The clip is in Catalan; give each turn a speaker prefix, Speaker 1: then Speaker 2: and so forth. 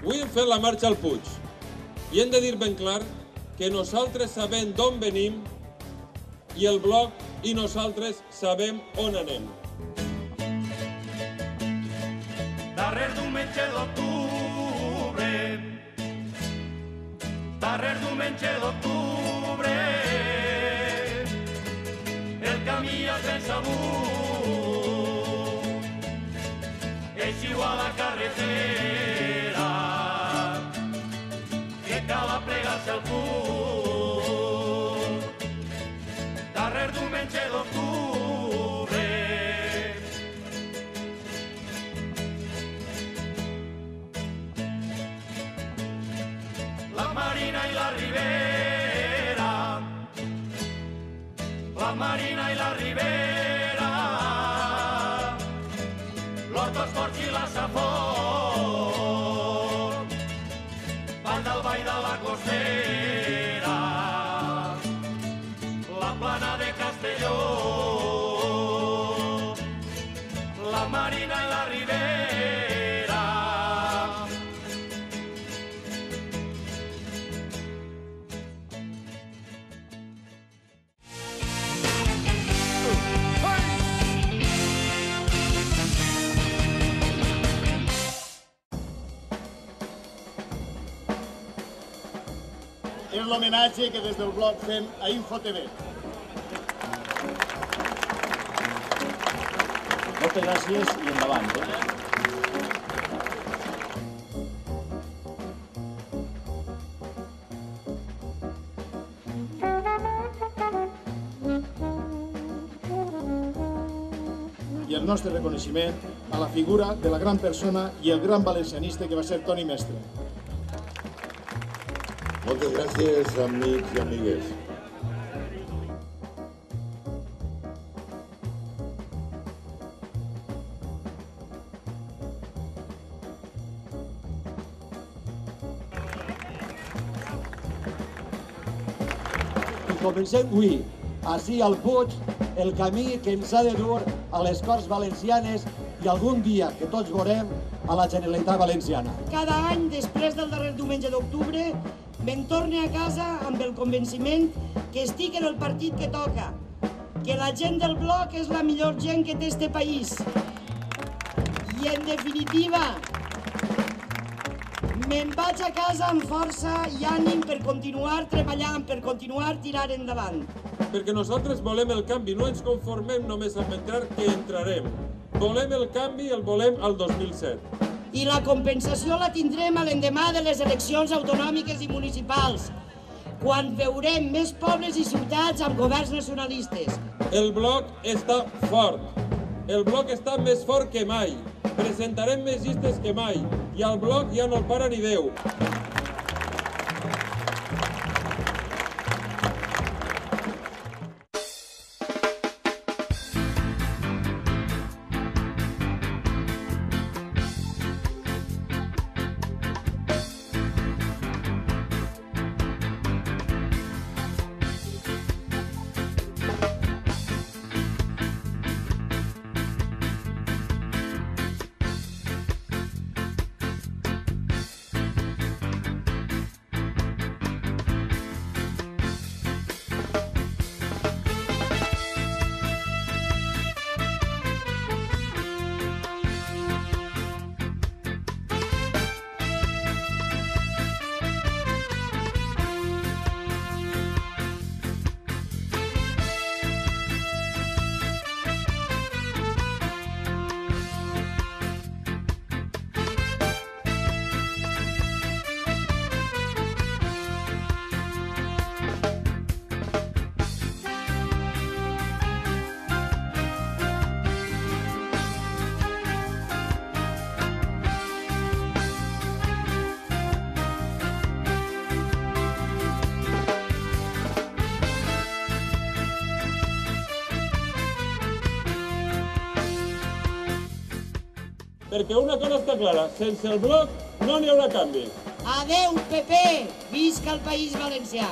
Speaker 1: Avui hem fet la marxa al Puig i hem de dir ben clar que nosaltres sabem d'on venim i el bloc i nosaltres sabem on anem.
Speaker 2: Darrer diumenge d'octubre, darrer diumenge d'octubre, el camí és ben sabut, eixiu a la carretera, que cal aplegar-se al punt. Darrer diumenge d'octubre, la Marina i la Ribera, la Marina i la Ribera, l'Horta, els Ports i la Safor, van del Vall de la Costera, la Plana de Castelló, la Marina i la Ribera.
Speaker 3: És l'homenatge que des del bloc fem a InfoTV. Moltes gràcies i endavant. I el nostre reconeixement a la figura de la gran persona i el gran valencianista que va ser Toni Mestre.
Speaker 4: Moltes gràcies, amics i amigues.
Speaker 5: I comencem avui, ací al Puig, el camí que ens ha de dur a les Corts Valencianes i algun dia, que tots veurem, a la Generalitat Valenciana.
Speaker 6: Cada any, després del darrer diumenge d'octubre, me'n torne a casa amb el convenciment que estic en el partit que toca, que la gent del bloc és la millor gent que té este país. I, en definitiva, me'n vaig a casa amb força i ànim per continuar treballant, per continuar tirant endavant.
Speaker 1: Perquè nosaltres volem el canvi, no ens conformem només amb entrar que entrarem. Volem el canvi i el volem al 2007.
Speaker 6: I la compensació la tindrem a l'endemà de les eleccions autonòmiques i municipals, quan veurem més pobles i ciutats amb governs nacionalistes.
Speaker 1: El bloc està fort. El bloc està més fort que mai. Presentarem més llistes que mai. I al bloc ja no el para ni Déu. Perquè una cosa està clara, sense el bloc no n'hi haurà canvi.
Speaker 6: Adeu, PP! Visca el País Valencià!